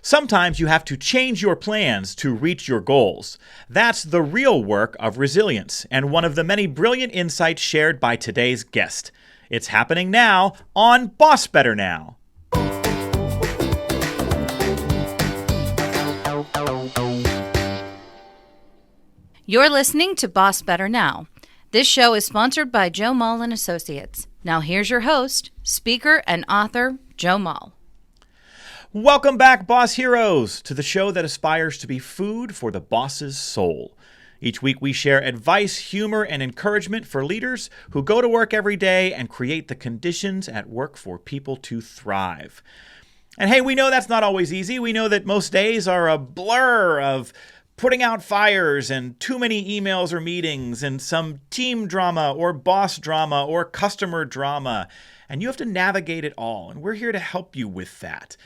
Sometimes you have to change your plans to reach your goals. That's the real work of resilience, and one of the many brilliant insights shared by today's guest. It's happening now on BossBetter Now. You're listening to BossBetter Now. This show is sponsored by Joe Mull and Associates. Now here's your host, speaker and author, Joe Mull. Welcome back, Boss Heroes, to the show that aspires to be food for the boss's soul. Each week we share advice, humor, and encouragement for leaders who go to work every day and create the conditions at work for people to thrive. And hey, we know that's not always easy. We know that most days are a blur of putting out fires and too many emails or meetings and some team drama or boss drama or customer drama. And you have to navigate it all. And we're here to help you with that.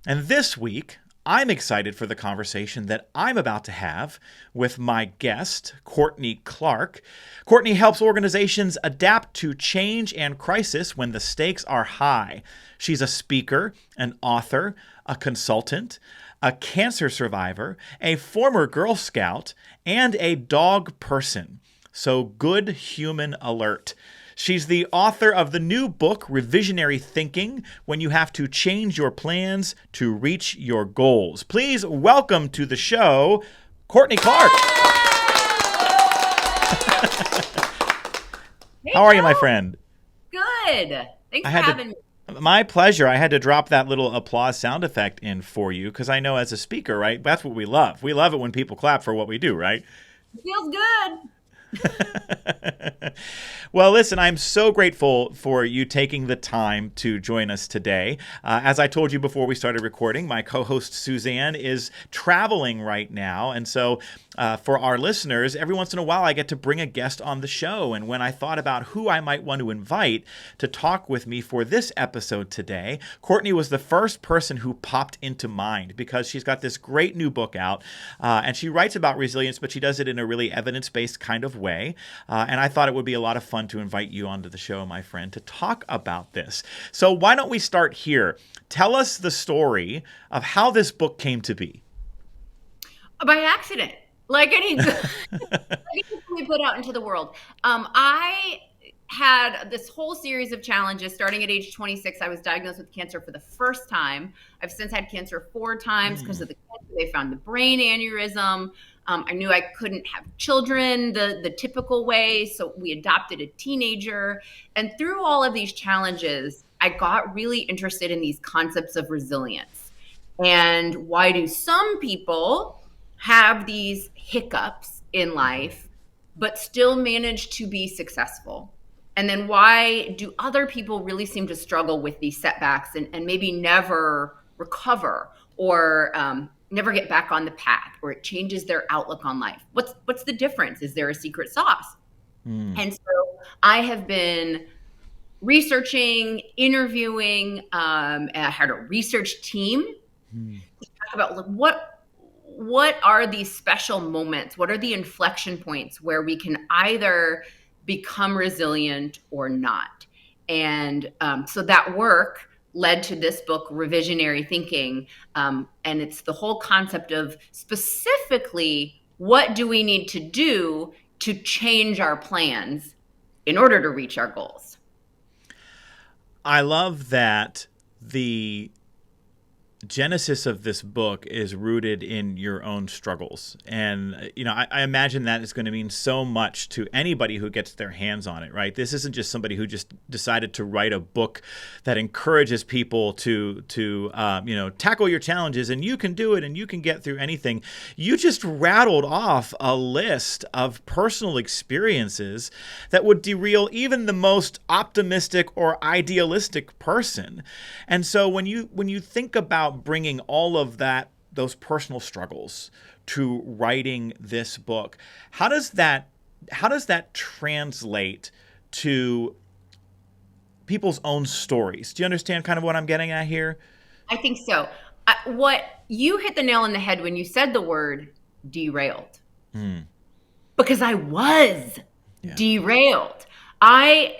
And this week, I'm excited for the conversation that I'm about to have with my guest, Courtney Clark. Courtney helps organizations adapt to change and crisis when the stakes are high. She's a speaker, an author, a consultant, a cancer survivor, a former Girl Scout, and a dog person. So good human alert. She's the author of the new book, ReVisionary Thinking, When You Have to Change Your Plans to Reach Your Goals. Please welcome to the show, Courtney Clark. Hey, how are you, my friend? Good. Thanks for having me. My pleasure. I had to drop that little applause sound effect in for you because I know as a speaker, right, that's what we love. We love it when people clap for what we do, right? It feels good. Well, listen, I'm so grateful for you taking the time to join us today. As I told you before we started recording, my co-host Suzanne is traveling right now. And so for our listeners, every once in a while I get to bring a guest on the show. And when I thought about who I might want to invite to talk with me for this episode today, Courtney was the first person who popped into mind because she's got this great new book out. And she writes about resilience, but she does it in a really evidence-based kind of way. And I thought it would be a lot of fun to invite you onto the show, my friend, to talk about this. So why don't we start here? Tell us the story of how this book came to be. By accident, like any good we put out into the world. I had this whole series of challenges starting at age 26. I was diagnosed with cancer for the first time. I've since had cancer 4 times because of the cancer. They found the brain aneurysm. I knew I couldn't have children the typical way, so we adopted a teenager. And through all of these challenges, I got really interested in these concepts of resilience. And why do some people have these hiccups in life, but still manage to be successful? And then why do other people really seem to struggle with these setbacks and maybe never recover or never get back on the path, or it changes their outlook on life? What's the difference? Is there a secret sauce? And so I have been researching, interviewing, and I had a research team to talk about what are these special moments? What are the inflection points where we can either become resilient or not? And so that work led to this book, ReVisionary Thinking. And it's the whole concept of specifically what do we need to do to change our plans in order to reach our goals. I love that the genesis of this book is rooted in your own struggles. And, I imagine that is going to mean so much to anybody who gets their hands on it, right? This isn't just somebody who just decided to write a book that encourages people to tackle your challenges and you can do it and you can get through anything. You just rattled off a list of personal experiences that would derail even the most optimistic or idealistic person. And so when you think about bringing all of those personal struggles to writing this book, how does that translate to people's own stories? Do you understand kind of what I'm getting at here? I think so. What you hit the nail on the head when you said the word derailed, because I was derailed. I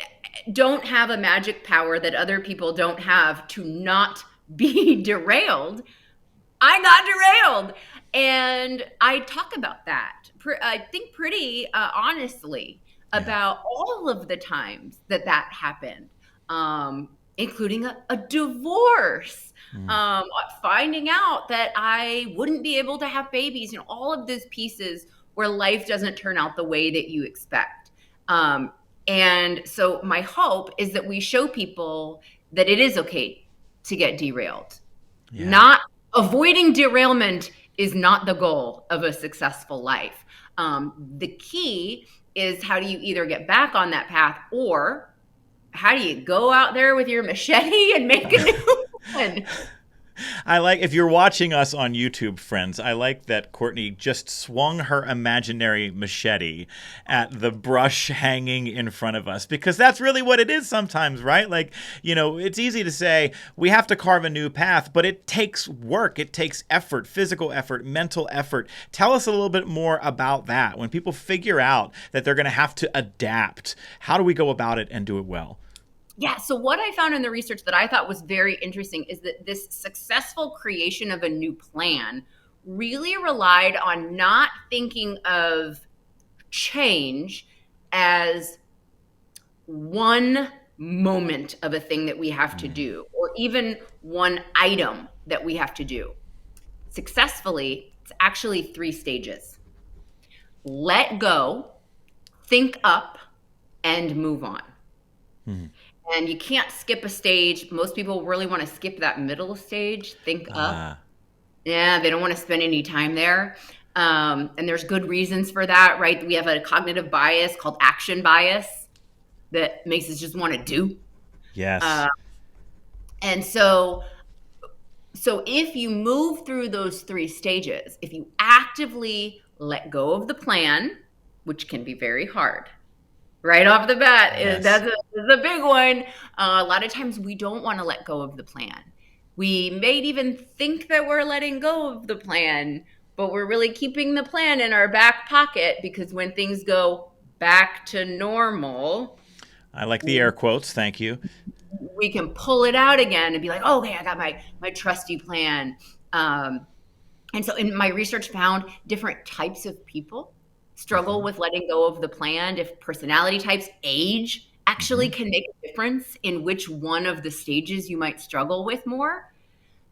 don't have a magic power that other people don't have to not be derailed. I got derailed. And I talk about that, I think pretty honestly about all of the times that happened, including a divorce, finding out that I wouldn't be able to have babies, all of those pieces where life doesn't turn out the way that you expect. And so my hope is that we show people that it is okay to get derailed. Yeah. Not avoiding derailment is not the goal of a successful life. The key is, how do you either get back on that path, or how do you go out there with your machete and make a new one? I like, if you're watching us on YouTube, friends, I like that Courtney just swung her imaginary machete at the brush hanging in front of us, because that's really what it is sometimes, right? Like, it's easy to say we have to carve a new path, but it takes work. It takes effort, physical effort, mental effort. Tell us a little bit more about that. When people figure out that they're going to have to adapt, how do we go about it and do it well? Yeah. So what I found in the research that I thought was very interesting is that this successful creation of a new plan really relied on not thinking of change as one moment of a thing that we have to do, or even one item that we have to do. Successfully, it's actually 3 stages. Let go, think up, and move on. And you can't skip a stage. Most people really want to skip that middle stage, think up. Yeah, they don't want to spend any time there. And there's good reasons for that, right? We have a cognitive bias called action bias that makes us just want to do. Yes. And so if you move through those 3 stages, if you actively let go of the plan, which can be very hard, right off the bat, yes, that's a big one. A lot of times we don't want to let go of the plan. We may even think that we're letting go of the plan, but we're really keeping the plan in our back pocket, because when things go back to normal, I like the air quotes, thank you, we can pull it out again and be like, oh, okay, I got my trusty plan. And so in my research found different types of people struggle with letting go of the plan. If personality types, age actually can make a difference in which one of the stages you might struggle with more.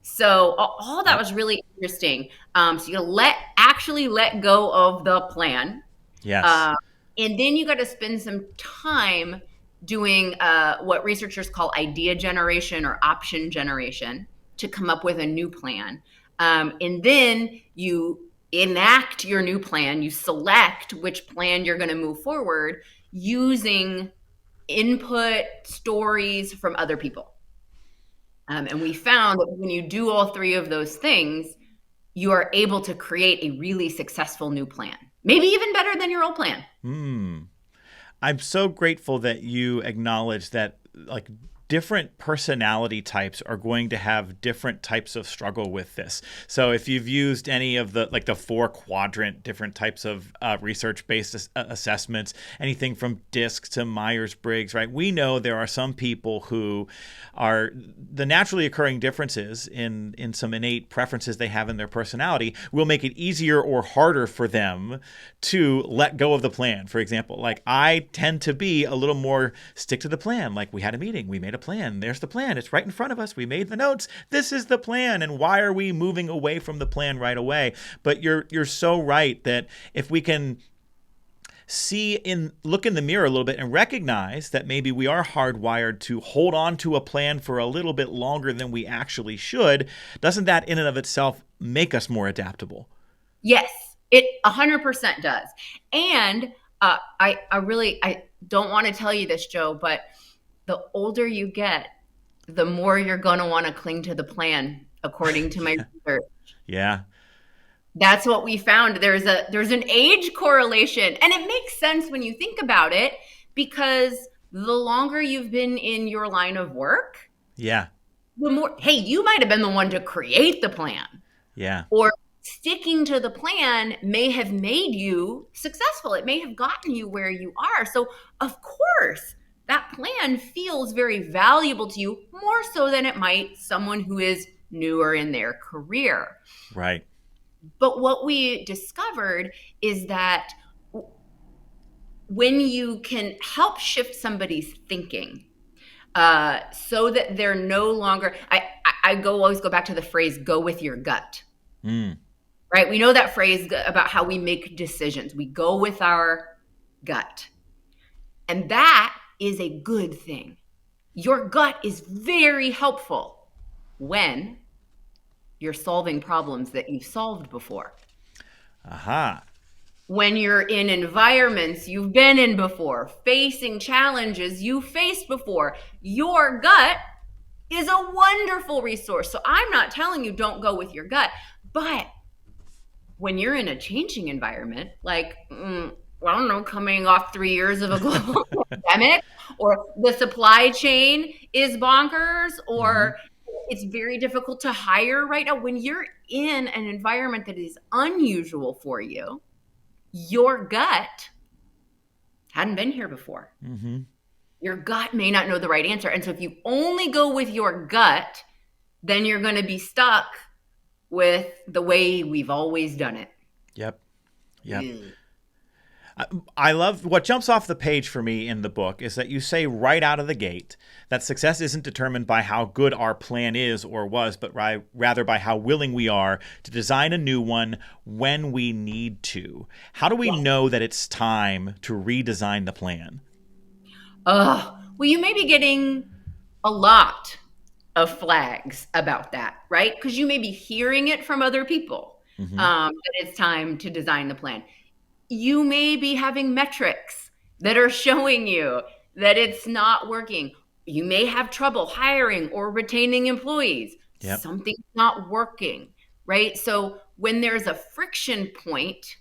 So all that was really interesting. So you actually let go of the plan. Yes. And then you got to spend some time doing what researchers call idea generation or option generation to come up with a new plan. And then you enact your new plan. You select which plan you're going to move forward using input stories from other people. And we found that when you do all 3 of those things, you are able to create a really successful new plan, maybe even better than your old plan. I'm so grateful that you acknowledge that, like, different personality types are going to have different types of struggle with this. So if you've used any of the 4 quadrant different types of research-based assessments, anything from DISC to Myers-Briggs, right? We know there are some people who are the naturally occurring differences in some innate preferences they have in their personality will make it easier or harder for them to let go of the plan. For example, like, I tend to be a little more stick to the plan. Like, we had a meeting, we made a plan. There's the plan. It's right in front of us. We made the notes. This is the plan. And why are we moving away from the plan right away? But you're so right that if we can look in the mirror a little bit and recognize that maybe we are hardwired to hold on to a plan for a little bit longer than we actually should, doesn't that in and of itself make us more adaptable? Yes, it 100% does. And I don't want to tell you this, Joe, but the older you get, the more you're going to want to cling to the plan, according to my research. Yeah. That's what we found. There's an age correlation, and it makes sense when you think about it, because the longer you've been in your line of work, yeah, the more, hey, you might have been the one to create the plan. Yeah. Or sticking to the plan may have made you successful. It may have gotten you where you are. So of course, that plan feels very valuable to you, more so than it might someone who is newer in their career. Right. But what we discovered is that when you can help shift somebody's thinking, so that they're no longer, I always go back to the phrase, go with your gut. Right? We know that phrase about how we make decisions. We go with our gut. And that is a good thing. Your gut is very helpful when you're solving problems that you've solved before. Aha. When you're in environments you've been in before, facing challenges you faced before, your gut is a wonderful resource. So I'm not telling you don't go with your gut, but when you're in a changing environment, like, I don't know, coming off 3 years of a global pandemic, or the supply chain is bonkers, or it's very difficult to hire right now. When you're in an environment that is unusual for you, your gut hadn't been here before. Your gut may not know the right answer. And so if you only go with your gut, then you're going to be stuck with the way we've always done it. Yep. I love what jumps off the page for me in the book is that you say right out of the gate that success isn't determined by how good our plan is or was, but rather by how willing we are to design a new one when we need to. How do we know that it's time to redesign the plan? Well, you may be getting a lot of flags about that, right? Because you may be hearing it from other people that it's time to design the plan. You may be having metrics that are showing you that it's not working. You may have trouble hiring or retaining employees. Something's not working, right? So when there's a friction point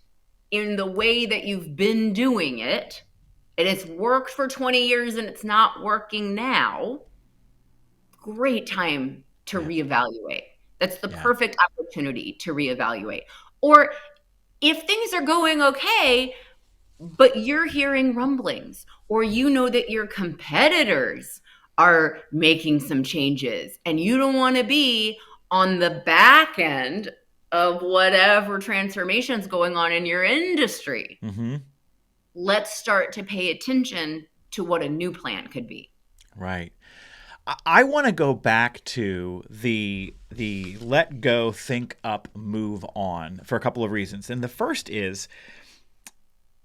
in the way that you've been doing it, and it's worked for 20 years and it's not working now, great time to reevaluate. That's the perfect opportunity to reevaluate. Or if things are going okay, but you're hearing rumblings, or you know that your competitors are making some changes and you don't want to be on the back end of whatever transformation's going on in your industry, let's start to pay attention to what a new plan could be. Right. I want to go back to the let go, think up, move on for a couple of reasons. And the first is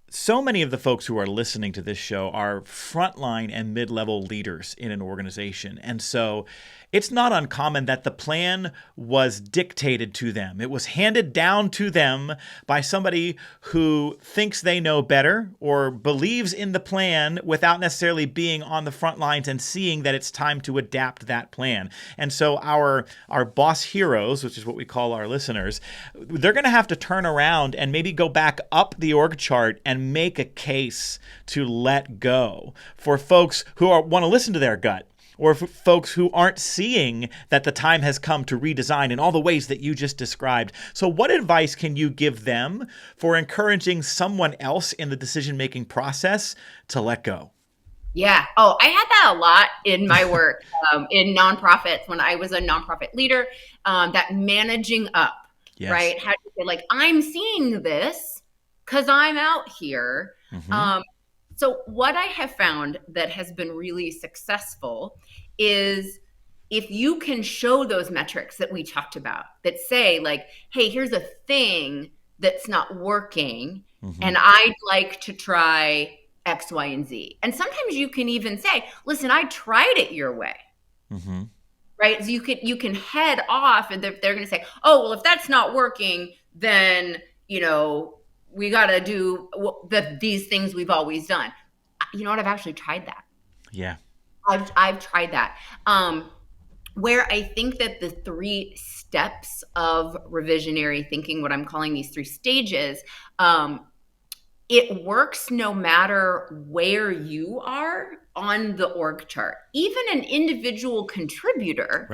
so many of the folks who are listening to this show are frontline and mid-level leaders in an organization. And so it's not uncommon that the plan was dictated to them. It was handed down to them by somebody who thinks they know better or believes in the plan without necessarily being on the front lines and seeing that it's time to adapt that plan. And so our boss heroes, which is what we call our listeners, they're going to have to turn around and maybe go back up the org chart and make a case to let go for folks who want to listen to their gut, or for folks who aren't seeing that the time has come to redesign in all the ways that you just described. So what advice can you give them for encouraging someone else in the decision-making process to let go? Yeah. Oh, I had that a lot in my work in nonprofits when I was a nonprofit leader, that managing up, right? How to say, like, I'm seeing this because I'm out here. So what I have found that has been really successful is if you can show those metrics that we talked about that say, like, hey, here's a thing that's not working, and I'd like to try X, Y, and Z. And sometimes you can even say, listen, I tried it your way. Right? So you can head off, and they're going to say, oh, well, if that's not working, then, we got to do these things we've always done. You know what? I've actually tried that. Yeah. I've tried that. Where I think that the 3 steps of revisionary thinking, what I'm calling these 3 stages, it works no matter where you are on the org chart. Even an individual contributor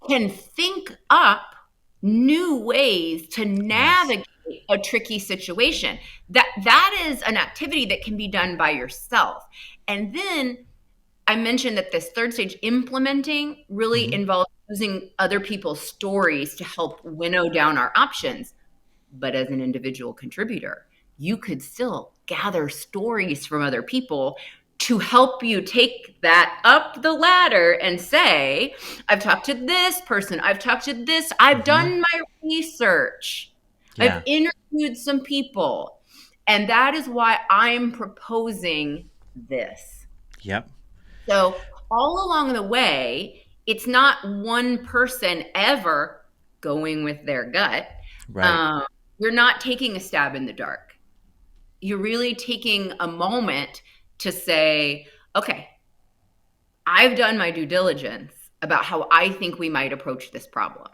can think up new ways to navigate a tricky situation. That is an activity that can be done by yourself. And then I mentioned that this 3rd stage, implementing, really involves using other people's stories to help winnow down our options. But as an individual contributor, you could still gather stories from other people to help you take that up the ladder and say, I've talked to this person, I've talked to this, I've done my research, I've interviewed some people. And that is why I'm proposing this. Yep. So all along the way, it's not one person ever going with their gut. Right. You're not taking a stab in the dark. You're really taking a moment to say, okay, I've done my due diligence about how I think we might approach this problem.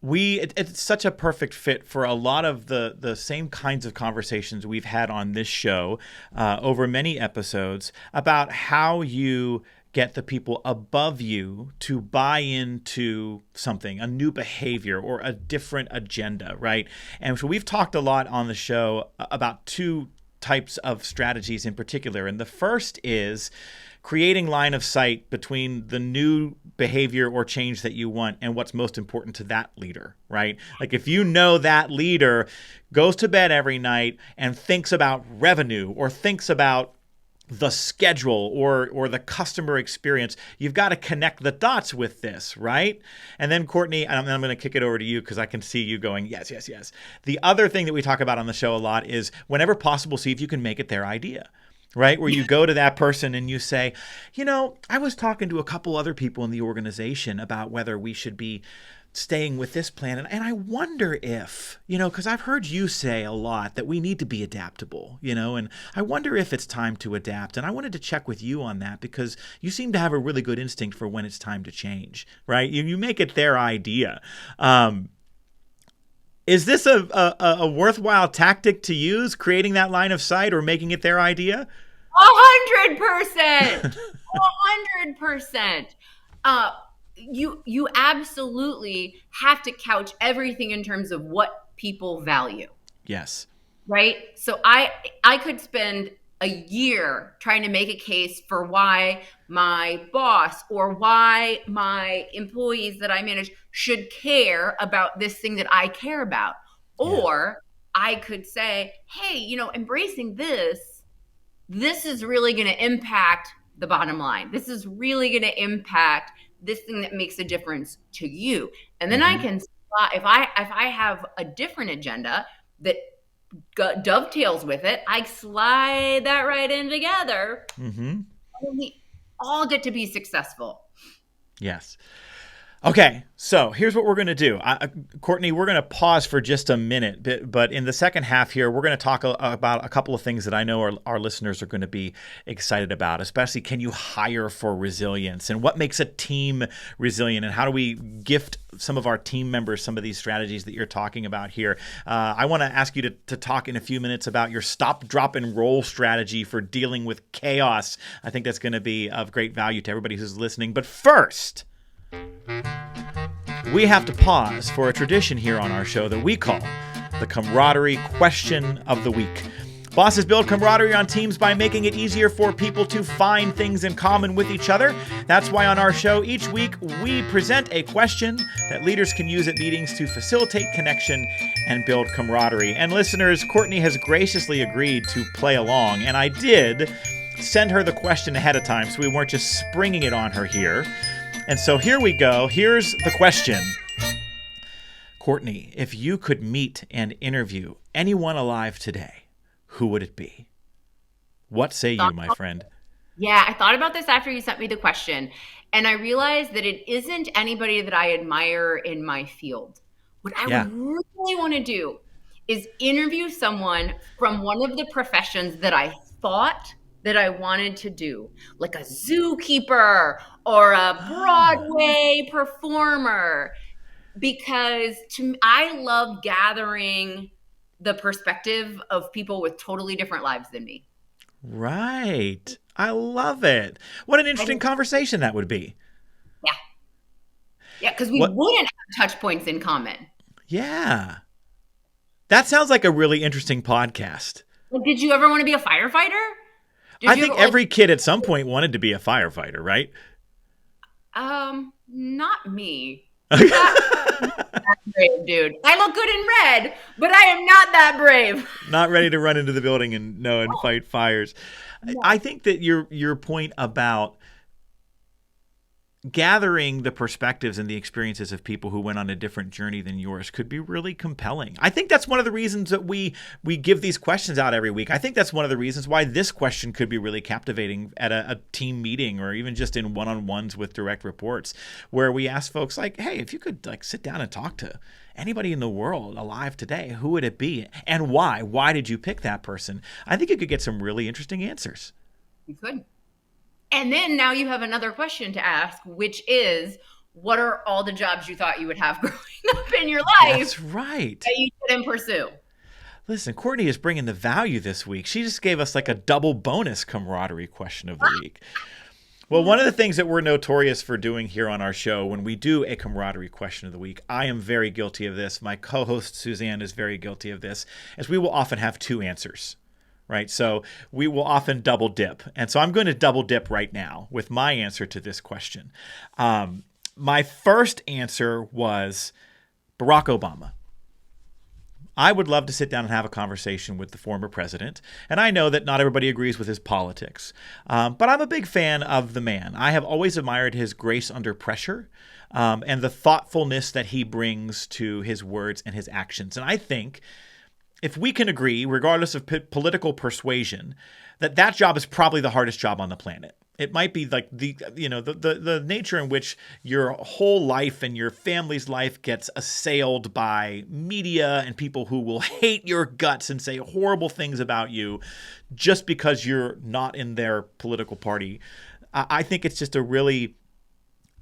It's such a perfect fit for a lot of the same kinds of conversations we've had on this show over many episodes about how you get the people above you to buy into something, a new behavior or a different agenda, right? And so we've talked a lot on the show about two types of strategies in particular. And the first is creating line of sight between the new behavior or change that you want and what's most important to that leader, right? Like if you know that leader goes to bed every night and thinks about revenue or thinks about the schedule or the customer experience, you've got to connect the dots with this, right? And then Courtney, I'm going to kick it over to you because I can see you going, yes, yes, yes. The other thing that we talk about on the show a lot is whenever possible, see if you can make it their idea. Right? Where you go to that person and you say, I was talking to a couple other people in the organization about whether we should be staying with this plan. And I wonder if, because I've heard you say a lot that we need to be adaptable, and I wonder if it's time to adapt. And I wanted to check with you on that because you seem to have a really good instinct for when it's time to change, right? You make it their idea. Is this a worthwhile tactic to use, creating that line of sight or making it their idea? 100%. 100%. You absolutely have to couch everything in terms of what people value. Yes. Right? So I could spend a year trying to make a case for why my boss or why my employees that I manage should care about this thing that I care about. Yeah. Or I could say, hey, embracing this is really going to impact the bottom line. This is really going to impact this thing that makes a difference to you. And then I can, if I have a different agenda that dovetails with it, I slide that right in together. And we all get to be successful. Yes. Okay, so here's what we're going to do. Courtney, we're going to pause for just a minute, but in the second half here, we're going to talk about a couple of things that I know our listeners are going to be excited about, especially can you hire for resilience and what makes a team resilient and how do we gift some of our team members some of these strategies that you're talking about here. I want to ask you to talk in a few minutes about your stop, drop, and roll strategy for dealing with chaos. I think that's going to be of great value to everybody who's listening. But first, we have to pause for a tradition here on our show that we call the Camaraderie Question of the Week. Bosses build camaraderie on teams by making it easier for people to find things in common with each other. That's why on our show each week we present a question that leaders can use at meetings to facilitate connection and build camaraderie. And listeners, Courtney has graciously agreed to play along, and I did send her the question ahead of time so we weren't just springing it on her here. And so here we go. Here's the question. Courtney, if you could meet and interview anyone alive today, who would it be? What say you, my friend? Yeah, I thought about this after you sent me the question, and I realized that it isn't anybody that I admire in my field. What I would really want to do is interview someone from one of the professions that I thought that I wanted to do, like a zookeeper or a Broadway performer, because I love gathering the perspective of people with totally different lives than me. Right. I love it. What an interesting conversation that would be. Yeah. Yeah, because we wouldn't have touch points in common. Yeah. That sounds like a really interesting podcast. Did you ever want to be a firefighter? I think every kid at some point wanted to be a firefighter, right? Not me. I'm not that brave, dude. I look good in red, but I am not that brave. Not ready to run into the building and fight fires. No. I think that your point about gathering the perspectives and the experiences of people who went on a different journey than yours could be really compelling. I think that's one of the reasons that we give these questions out every week. I think that's one of the reasons why this question could be really captivating at a team meeting or even just in one-on-ones with direct reports, where we ask folks like, hey, if you could like sit down and talk to anybody in the world alive today, who would it be and why? Why did you pick that person? I think you could get some really interesting answers. You could. And then now you have another question to ask, which is, what are all the jobs you thought you would have growing up in your life? That's right. That you didn't pursue? Listen, Courtney is bringing the value this week. She just gave us like a double bonus camaraderie question of the week. Well, one of the things that we're notorious for doing here on our show, when we do a camaraderie question of the week, I am very guilty of this. My co-host Suzanne is very guilty of this, is we will often have two answers. Right. So we will often double dip. And so I'm going to double dip right now with my answer to this question. My first answer was Barack Obama. I would love to sit down and have a conversation with the former president. And I know that not everybody agrees with his politics, but I'm a big fan of the man. I have always admired his grace under pressure and the thoughtfulness that he brings to his words and his actions. And I think if we can agree, regardless of political persuasion, that job is probably the hardest job on the planet. It might be like the nature in which your whole life and your family's life gets assailed by media and people who will hate your guts and say horrible things about you just because you're not in their political party. I think it's just a really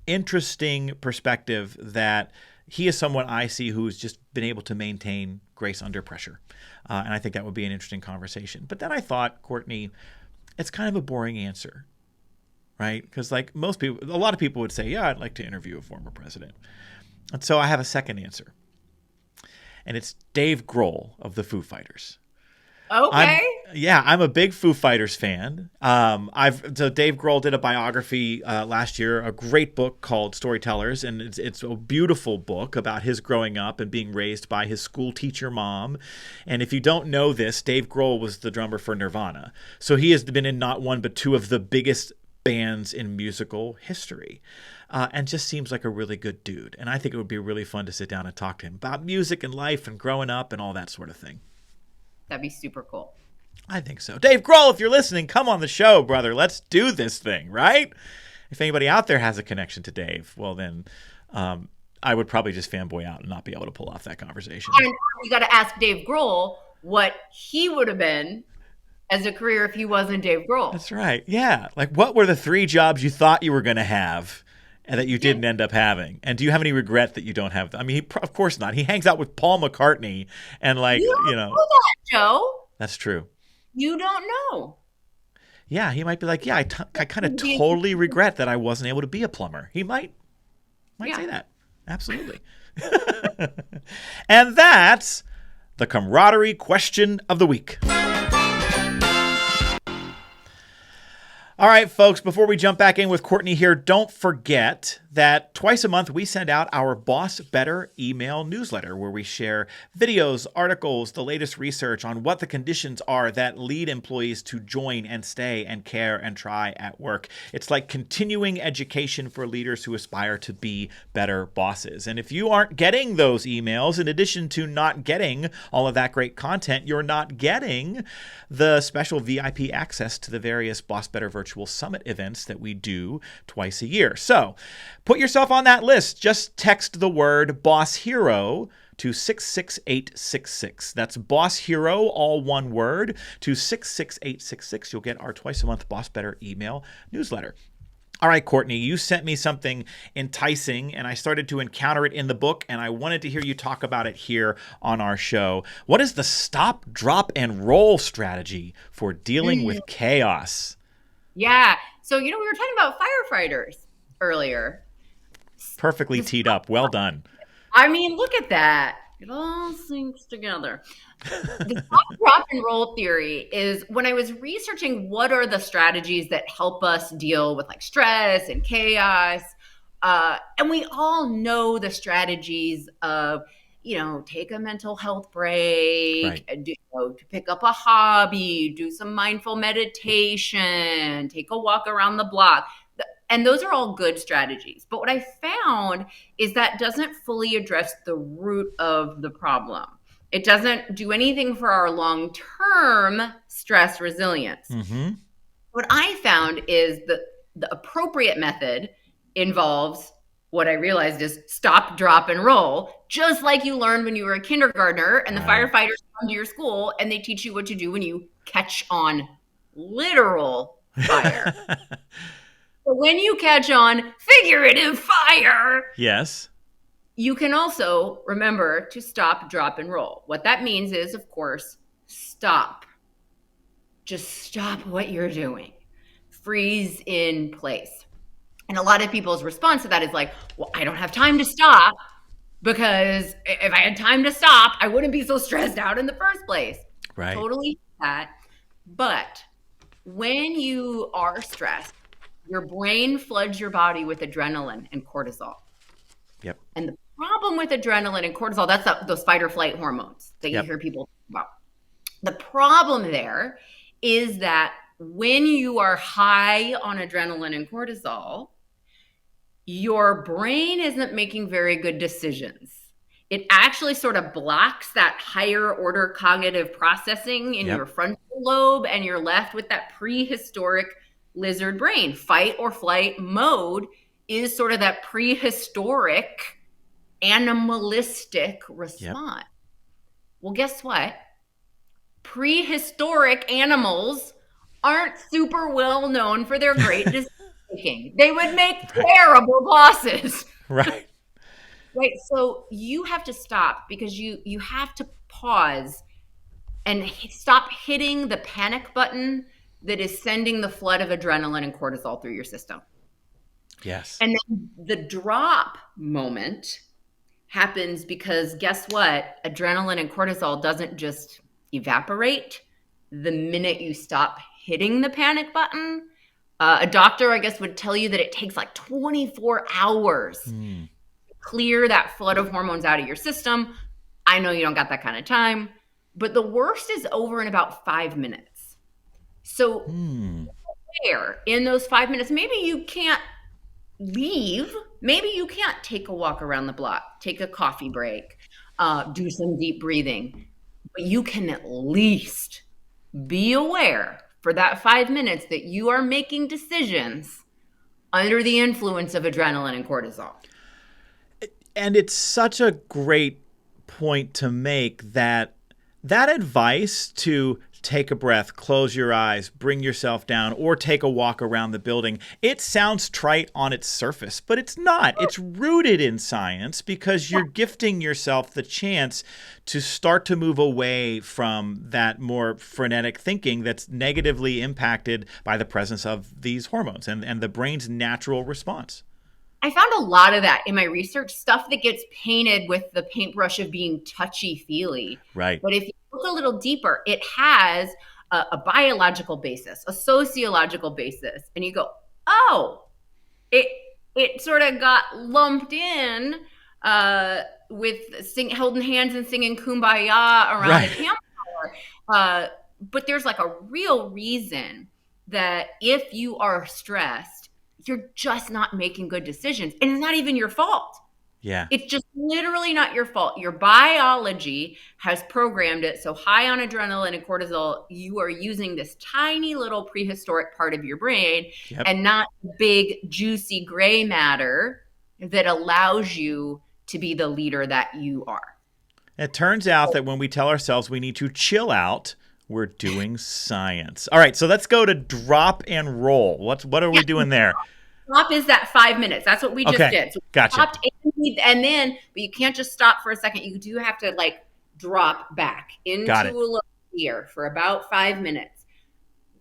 interesting perspective that he is someone I see who's just been able to maintain grace under pressure. And I think that would be an interesting conversation. But then I thought, Courtney, it's kind of a boring answer, right? Because like most people, a lot of people would say, yeah, I'd like to interview a former president. And so I have a second answer. And it's Dave Grohl of the Foo Fighters. Okay. I'm a big Foo Fighters fan. So Dave Grohl did a biography last year, a great book called Storytellers, and it's a beautiful book about his growing up and being raised by his school teacher mom. And if you don't know this, Dave Grohl was the drummer for Nirvana. So he has been in not one but two of the biggest bands in musical history. And just seems like a really good dude. And I think it would be really fun to sit down and talk to him about music and life and growing up and all that sort of thing. That'd be super cool. I think so. Dave Grohl, if you're listening, come on the show, brother. Let's do this thing, right? If anybody out there has a connection to Dave, well, then I would probably just fanboy out and not be able to pull off that conversation. And you got to ask Dave Grohl what he would have been as a career if he wasn't Dave Grohl. That's right. Yeah. Like, what were the 3 jobs you thought you were going to have and that you didn't end up having? And do you have any regret that you don't have? I mean, of course not. He hangs out with Paul McCartney and You don't know that, Joe. That's true. You don't know. Yeah, he might be like, yeah, I kind of totally regret that I wasn't able to be a plumber. He might say that. Absolutely. And that's the camaraderie question of the week. All right, folks, before we jump back in with Courtney here, don't forget that twice a month we send out our BossBetter email newsletter where we share videos, articles, the latest research on what the conditions are that lead employees to join and stay and care and try at work. It's like continuing education for leaders who aspire to be better bosses. And if you aren't getting those emails, in addition to not getting all of that great content, you're not getting the special VIP access to the various BossBetter virtual summit events that we do twice a year. So put yourself on that list. Just text the word Boss Hero to 66866. That's Boss Hero, all one word, to 66866. You'll get our twice a month BossBetter email newsletter. All right, Courtney, you sent me something enticing, and I started to encounter it in the book, and I wanted to hear you talk about it here on our show. What is the stop, drop, and roll strategy for dealing with chaos? Yeah. So, we were talking about firefighters earlier. Perfectly teed up. Well done. I mean, look at that. It all syncs together. The stop, drop, and roll theory is when I was researching what are the strategies that help us deal with like stress and chaos, And we all know the strategies of, take a mental health break, Right. and to pick up a hobby, do some mindful meditation, take a walk around the block. And those are all good strategies. But what I found is that doesn't fully address the root of the problem. It doesn't do anything for our long-term stress resilience. Mm-hmm. What I found is that the appropriate method involves what I realized is stop, drop, and roll, just like you learned when you were a kindergartner and the firefighters come to your school and they teach you what to do when you catch on literal fire. But when you catch on figurative fire, yes, you can also remember to stop, drop, and roll. What that means is, of course, stop. Just stop what you're doing. Freeze in place. And a lot of people's response to that is like, well, I don't have time to stop, because if I had time to stop, I wouldn't be so stressed out in the first place. right. Totally that. But when you are stressed, your brain floods your body with adrenaline and cortisol. Yep. And the problem with adrenaline and cortisol, that's those fight or flight hormones that you hear people talk about. The problem there is that when you are high on adrenaline and cortisol, your brain isn't making very good decisions. It actually sort of blocks that higher order cognitive processing in your frontal lobe, and you're left with that prehistoric lizard brain. Fight or flight mode is sort of that prehistoric animalistic response. Well, guess what? Prehistoric animals aren't super well known for their great decision making. They would make terrible bosses. Right. Right. So you have to stop, because you have to pause and stop hitting the panic button that is sending the flood of adrenaline and cortisol through your system. Yes. And then the drop moment happens because guess what? Adrenaline and cortisol doesn't just evaporate the minute you stop hitting the panic button. A doctor, I guess, would tell you that it takes like 24 hours to clear that flood of hormones out of your system. I know you don't got that kind of time, but the worst is over in about 5 minutes. So there, in those 5 minutes, maybe you can't leave. Maybe you can't take a walk around the block, take a coffee break, do some deep breathing. But you can at least be aware for that 5 minutes that you are making decisions under the influence of adrenaline and cortisol. And it's such a great point to make that advice to take a breath, close your eyes, bring yourself down, or take a walk around the building. It sounds trite on its surface, but it's not. It's rooted in science, because you're gifting yourself the chance to start to move away from that more frenetic thinking that's negatively impacted by the presence of these hormones and the brain's natural response. I found a lot of that in my research, stuff that gets painted with the paintbrush of being touchy-feely. Right. But if you look a little deeper, it has a biological basis, a sociological basis. And you go, oh, it sort of got lumped in with holding hands and singing Kumbaya around the campfire. But there's like a real reason that if you are stressed, you're just not making good decisions. And it's not even your fault. Yeah. It's just literally not your fault. Your biology has programmed it so high on adrenaline and cortisol, you are using this tiny little prehistoric part of your brain and not big, juicy gray matter that allows you to be the leader that you are. It turns out that when we tell ourselves we need to chill out, we're doing science. All right, so let's go to drop and roll. What are we doing there? Stop is that 5 minutes. That's what we just did. So gotcha. Stopped and then, but you can't just stop for a second. You do have to like drop back into a little fear for about 5 minutes.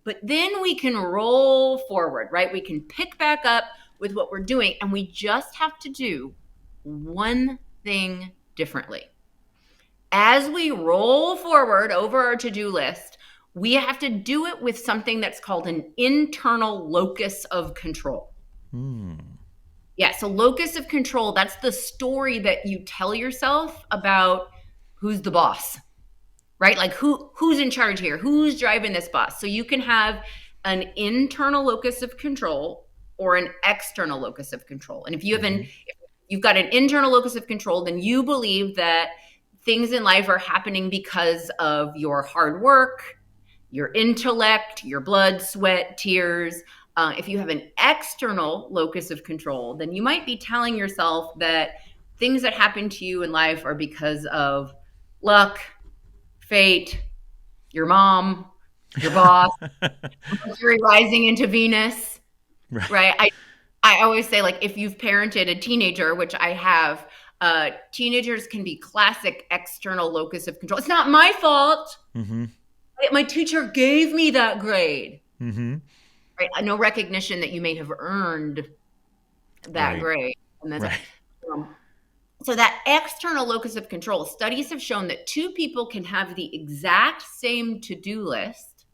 But then we can roll forward, right? We can pick back up with what we're doing, and we just have to do one thing differently. As we roll forward over our to-do list, we have to do it with something that's called an internal locus of control. Yeah, so locus of control, that's the story that you tell yourself about who's the boss, right? Like who's in charge here? Who's driving this bus? So you can have an internal locus of control or an external locus of control. And if you've got an internal locus of control, then you believe that things in life are happening because of your hard work, your intellect, your blood, sweat, tears. If you have an external locus of control, then you might be telling yourself that things that happen to you in life are because of luck, fate, your mom, your boss, Mercury rising into Venus, right? I always say, like, if you've parented a teenager, which I have, teenagers can be classic external locus of control. It's not my fault. Mm-hmm. My teacher gave me that grade. Mm-hmm. Right? No recognition that you may have earned that grade. And that's so that external locus of control, studies have shown that two people can have the exact same to-do list,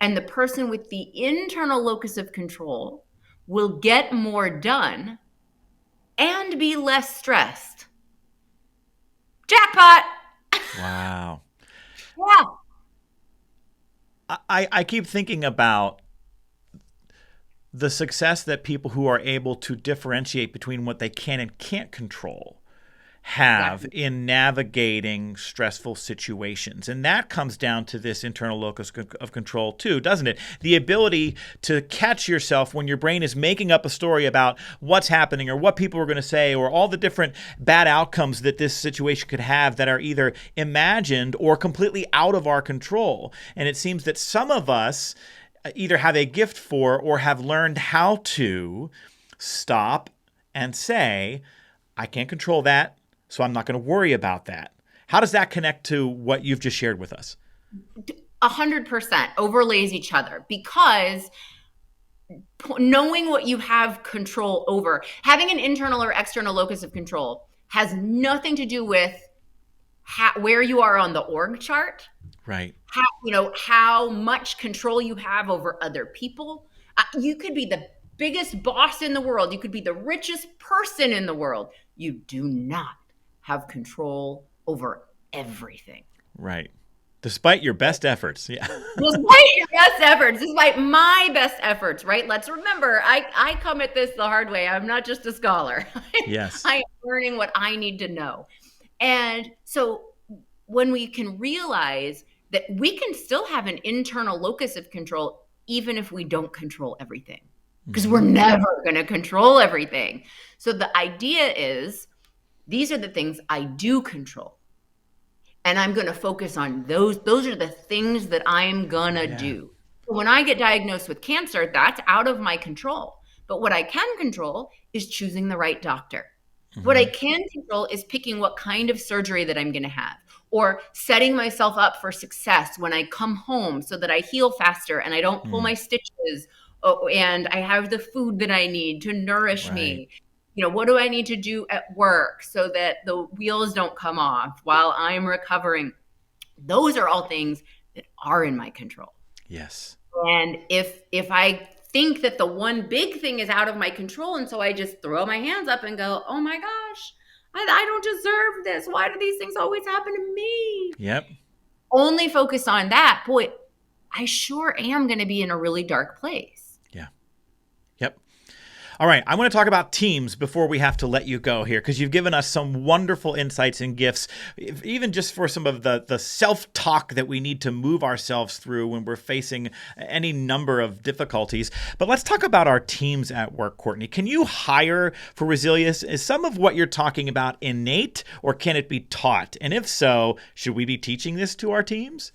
and the person with the internal locus of control will get more done and be less stressed. Jackpot! Wow. Yeah. I keep thinking about the success that people who are able to differentiate between what they can and can't control have in navigating stressful situations. And that comes down to this internal locus of control too, doesn't it? The ability to catch yourself when your brain is making up a story about what's happening or what people are going to say or all the different bad outcomes that this situation could have that are either imagined or completely out of our control. And it seems that some of us either have a gift for or have learned how to stop and say, I can't control that, so I'm not going to worry about that. How does that connect to what you've just shared with us? 100% overlays each other, because knowing what you have control over, having an internal or external locus of control, has nothing to do with where you are on the org chart. Right. How much control you have over other people. You could be the biggest boss in the world. You could be the richest person in the world. You do not have control over everything. Right. Despite your best efforts. Yeah. Despite your best efforts, despite my best efforts, right? Let's remember, I come at this the hard way. I'm not just a scholar. Yes. I am learning what I need to know. And so when we can realize that we can still have an internal locus of control, even if we don't control everything, because we're never going to control everything. So the idea is, these are the things I do control, and I'm going to focus on those. Those are the things that I'm going to do. So when I get diagnosed with cancer, that's out of my control. But what I can control is choosing the right doctor. What I can control is picking what kind of surgery that I'm going to have, or setting myself up for success when I come home so that I heal faster and I don't pull my stitches, and I have the food that I need to nourish me. What do I need to do at work so that the wheels don't come off while I'm recovering? Those are all things that are in my control. Yes. And if I think that the one big thing is out of my control, and so I just throw my hands up and go, oh my gosh, I don't deserve this. Why do these things always happen to me? Yep. Only focus on that. Boy, I sure am going to be in a really dark place. Yeah. Yep. All right, I want to talk about teams before we have to let you go here, because you've given us some wonderful insights and gifts, even just for some of the self-talk that we need to move ourselves through when we're facing any number of difficulties. But let's talk about our teams at work, Courtney. Can you hire for resilience? Is some of what you're talking about innate, or can it be taught? And if so, should we be teaching this to our teams?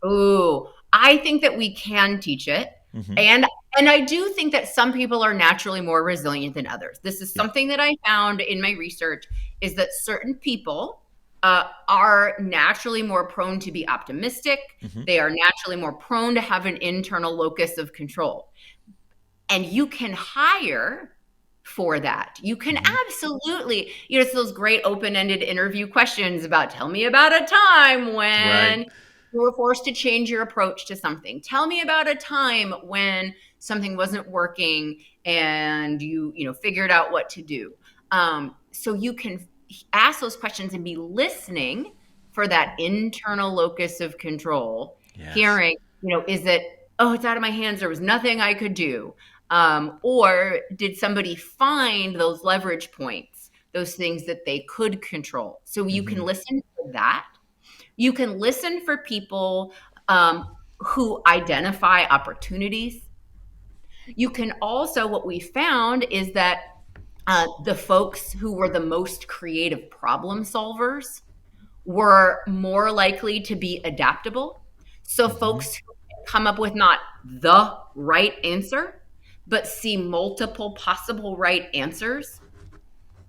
Ooh, I think that we can teach it. And I do think that some people are naturally more resilient than others. This is something that I found in my research, is that certain people are naturally more prone to be optimistic. They are naturally more prone to have an internal locus of control. And you can hire for that. You can absolutely, it's those great open-ended interview questions about, tell me about a time when you were forced to change your approach to something. Tell me about a time when something wasn't working and you figured out what to do. So you can ask those questions and be listening for that internal locus of control, Yes. hearing, is it, oh, it's out of my hands, there was nothing I could do? Or did somebody find those leverage points, those things that they could control? So you can listen for that. You can listen for people who identify opportunities. You can also, what we found is that the folks who were the most creative problem solvers were more likely to be adaptable. So folks who come up with not the right answer, but see multiple possible right answers,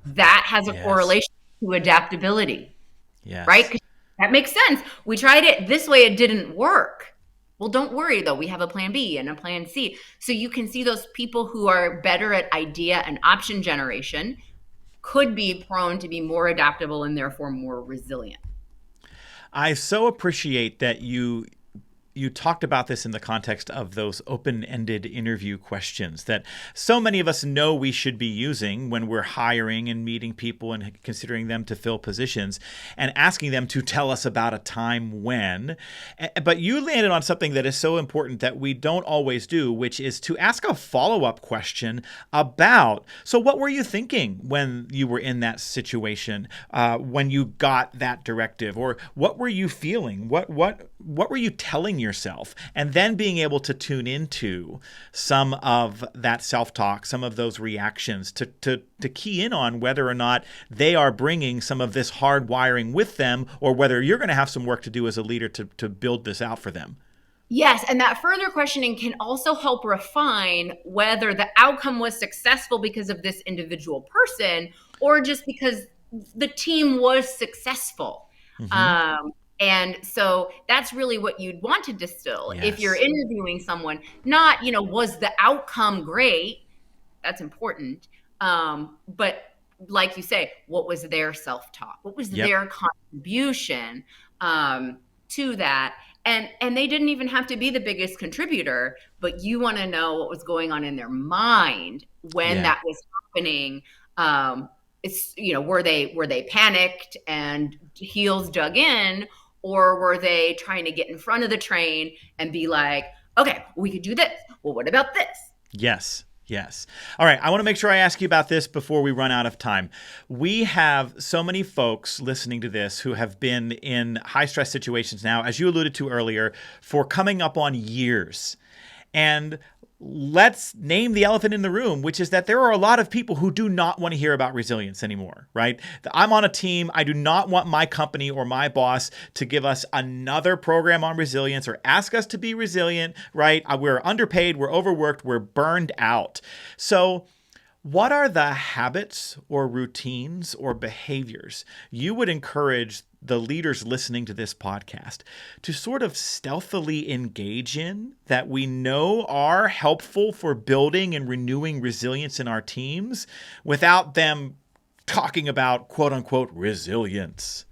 that has a correlation to adaptability. Yes. Right? 'Cause that makes sense. We tried it this way, it didn't work. Well, don't worry though. We have a plan B and a plan C. So you can see those people who are better at idea and option generation could be prone to be more adaptable and therefore more resilient. I so appreciate that you talked about this in the context of those open-ended interview questions that so many of us know we should be using when we're hiring and meeting people and considering them to fill positions and asking them to tell us about a time when. But you landed on something that is so important that we don't always do, which is to ask a follow-up question about, so what were you thinking when you were in that situation, when you got that directive, or what were you feeling? What were you telling yourself? And then being able to tune into some of that self-talk, some of those reactions to key in on whether or not they are bringing some of this hard wiring with them, or whether you're going to have some work to do as a leader to build this out for them. Yes, and that further questioning can also help refine whether the outcome was successful because of this individual person or just because the team was successful. And so that's really what you'd want to distill. Yes. If you're interviewing someone, not, was the outcome great? That's important. But like you say, what was their self-talk? What was their contribution to that? And they didn't even have to be the biggest contributor, but you want to know what was going on in their mind when that was happening. It's, were they panicked and heels dug in, or were they trying to get in front of the train and be like, okay, we could do this. Well, what about this? Yes. Yes. All right. I want to make sure I ask you about this before we run out of time. We have so many folks listening to this who have been in high stress situations now, as you alluded to earlier, for coming up on years. And let's name the elephant in the room, which is that there are a lot of people who do not want to hear about resilience anymore, right? I'm on a team. I do not want my company or my boss to give us another program on resilience or ask us to be resilient, right? We're underpaid, we're overworked, we're burned out. So what are the habits or routines or behaviors you would encourage the leaders listening to this podcast to sort of stealthily engage in that we know are helpful for building and renewing resilience in our teams without them talking about quote unquote resilience?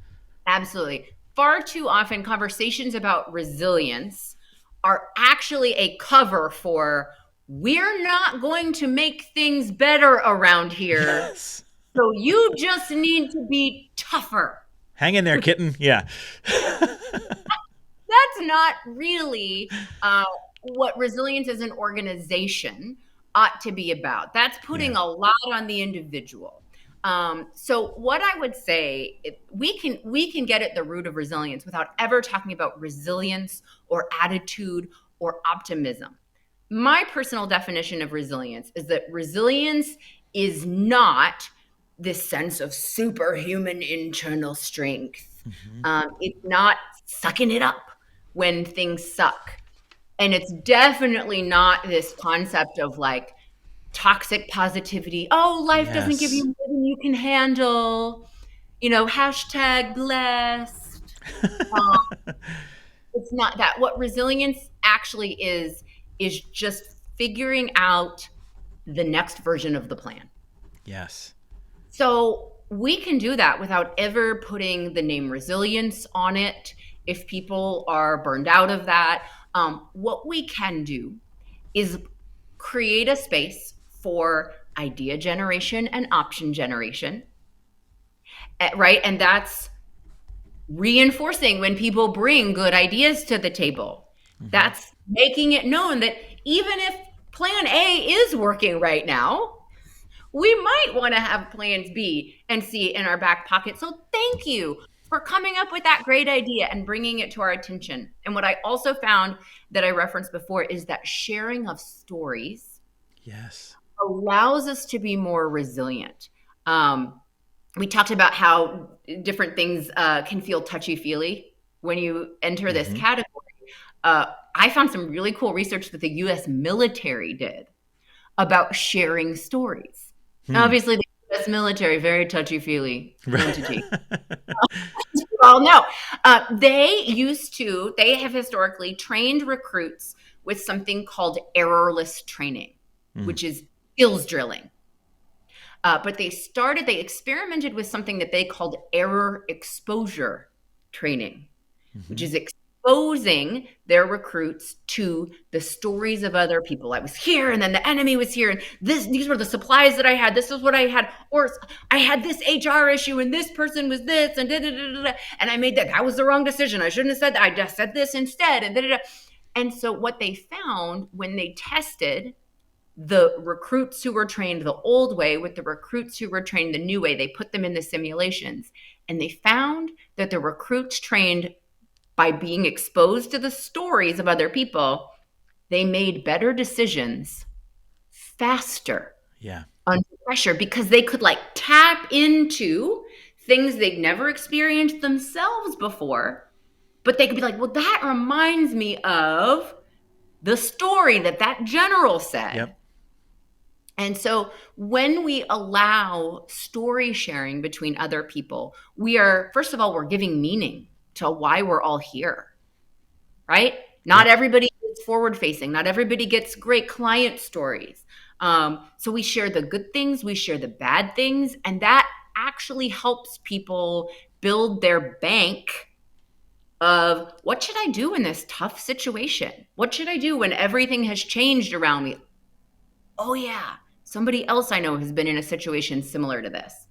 Absolutely. Far too often conversations about resilience are actually a cover for we're not going to make things better around here. Yes. So you just need to be tougher. Hang in there, kitten. Yeah. That's not really what resilience as an organization ought to be about. That's putting a lot on the individual. So what I would say, we can get at the root of resilience without ever talking about resilience or attitude or optimism. My personal definition of resilience is that resilience is not this sense of superhuman internal strength. It's not sucking it up when things suck. And it's definitely not this concept of like toxic positivity. Oh, life doesn't give you more than you can handle. Hashtag blessed. It's not that. What resilience actually is just figuring out the next version of the plan. Yes. So we can do that without ever putting the name resilience on it. If people are burned out of that, what we can do is create a space for idea generation and option generation, right? And that's reinforcing when people bring good ideas to the table. That's making it known that even if plan A is working right now, we might want to have plans B and C in our back pocket. So thank you for coming up with that great idea and bringing it to our attention. And what I also found that I referenced before is that sharing of stories allows us to be more resilient. We talked about how different things can feel touchy-feely when you enter this category. I found some really cool research that the U.S. military did about sharing stories. Obviously, the U.S. military, very touchy-feely entity. You all know. They have historically trained recruits with something called errorless training, which is skills drilling. But they experimented with something that they called error exposure training, which is exposing their recruits to the stories of other people. I was here, and then the enemy was here, and these were the supplies that I had. This is what I had, or I had this HR issue, and this person was this, and and I made that was the wrong decision. I shouldn't have said that. I just said this instead, and And so what they found when they tested the recruits who were trained the old way with the recruits who were trained the new way, they put them in the simulations, and they found that the recruits trained by being exposed to the stories of other people, they made better decisions faster under pressure, because they could tap into things they'd never experienced themselves before, but they could be like, well, that reminds me of the story that general said. And so when we allow story sharing between other people, first of all, we're giving meaning to why we're all here, right? Not everybody is forward facing. Not everybody gets great client stories. So we share the good things, we share the bad things, and that actually helps people build their bank of, what should I do in this tough situation? What should I do when everything has changed around me? Oh yeah, somebody else I know has been in a situation similar to this.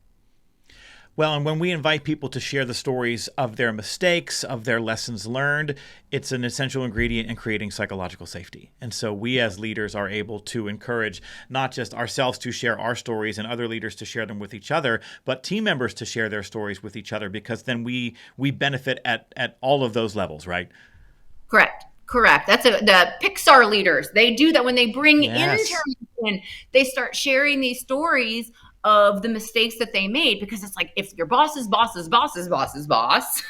Well, and when we invite people to share the stories of their mistakes, of their lessons learned, it's an essential ingredient in creating psychological safety. And so we as leaders are able to encourage not just ourselves to share our stories and other leaders to share them with each other, but team members to share their stories with each other, because then we benefit at all of those levels, right? Correct. That's the Pixar leaders. They do that when they bring interns in. They start sharing these stories of the mistakes that they made, because it's like, if your boss's boss's boss's boss's boss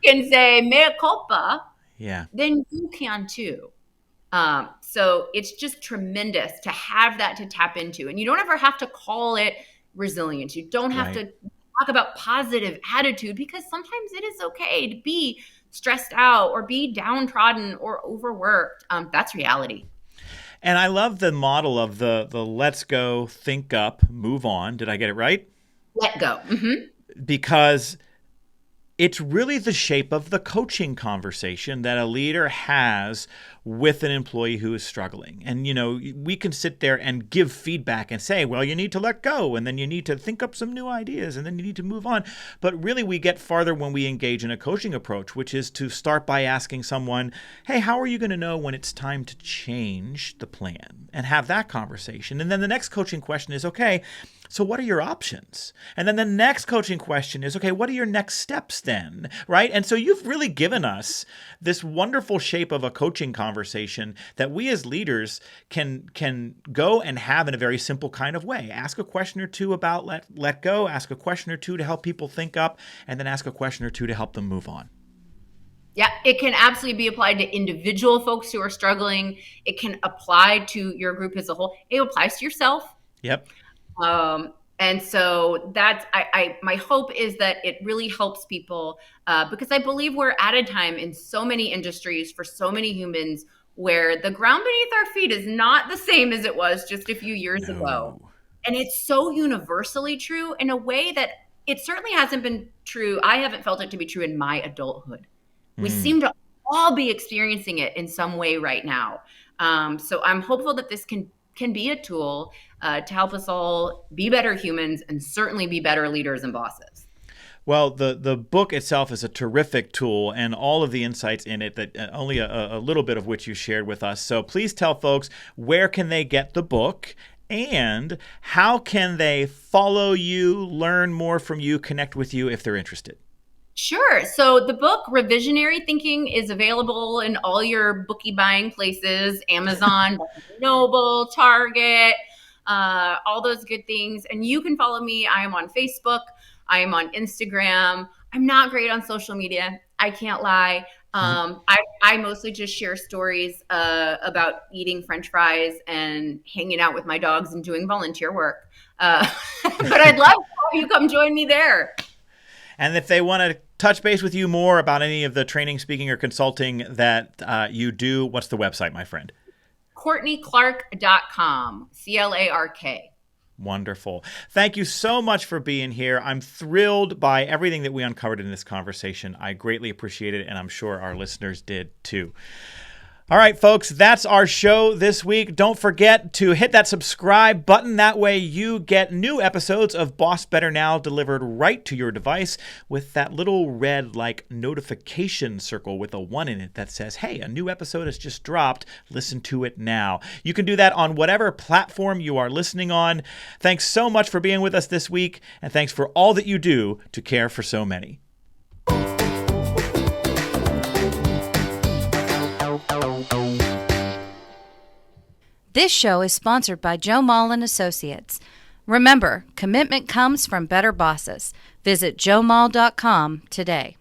can say mea culpa, then you can too. So it's just tremendous to have that to tap into. And you don't ever have to call it resilience. You don't have to talk about positive attitude, because sometimes it is okay to be stressed out or be downtrodden or overworked. That's reality. And I love the model of the let's go, think up, move on. Did I get it right? Let go. Because it's really the shape of the coaching conversation that a leader has with an employee who is struggling. And, we can sit there and give feedback and say, well, you need to let go, and then you need to think up some new ideas, and then you need to move on. But really, we get farther when we engage in a coaching approach, which is to start by asking someone, hey, how are you going to know when it's time to change the plan? And have that conversation. And then the next coaching question is, okay, so what are your options? And then the next coaching question is, okay, what are your next steps then, right? And so you've really given us this wonderful shape of a coaching conversation that we as leaders can go and have in a very simple kind of way. Ask a question or two about let go, ask a question or two to help people think up, and then ask a question or two to help them move on. Yeah, it can absolutely be applied to individual folks who are struggling. It can apply to your group as a whole. It applies to yourself. Yep. And so that's, my hope is that it really helps people, because I believe we're at a time in so many industries for so many humans where the ground beneath our feet is not the same as it was just a few years ago. And it's so universally true in a way that it certainly hasn't been true. I haven't felt it to be true in my adulthood. We seem to all be experiencing it in some way right now. So I'm hopeful that this can be a tool to help us all be better humans and certainly be better leaders and bosses. Well, the book itself is a terrific tool, and all of the insights in it, that only a little bit of which you shared with us. So please tell folks, where can they get the book, and how can they follow you, learn more from you, connect with you if they're interested? Sure. So the book Revisionary Thinking is available in all your bookie buying places, Amazon, Noble, Target, all those good things. And you can follow me. I am on Facebook. I am on Instagram. I'm not great on social media. I can't lie. I mostly just share stories about eating French fries and hanging out with my dogs and doing volunteer work. But I'd love to have you come join me there. And if they want to touch base with you more about any of the training, speaking, or consulting that you do, what's the website, my friend? CourtneyClark.com, CLARK. Wonderful. Thank you so much for being here. I'm thrilled by everything that we uncovered in this conversation. I greatly appreciate it, and I'm sure our listeners did too. All right, folks, that's our show this week. Don't forget to hit that subscribe button. That way you get new episodes of Boss Better Now delivered right to your device with that little red notification circle with a 1 in it that says, hey, a new episode has just dropped. Listen to it now. You can do that on whatever platform you are listening on. Thanks so much for being with us this week, and thanks for all that you do to care for so many. This show is sponsored by Joe Mull and Associates. Remember, commitment comes from better bosses. Visit joemull.com today.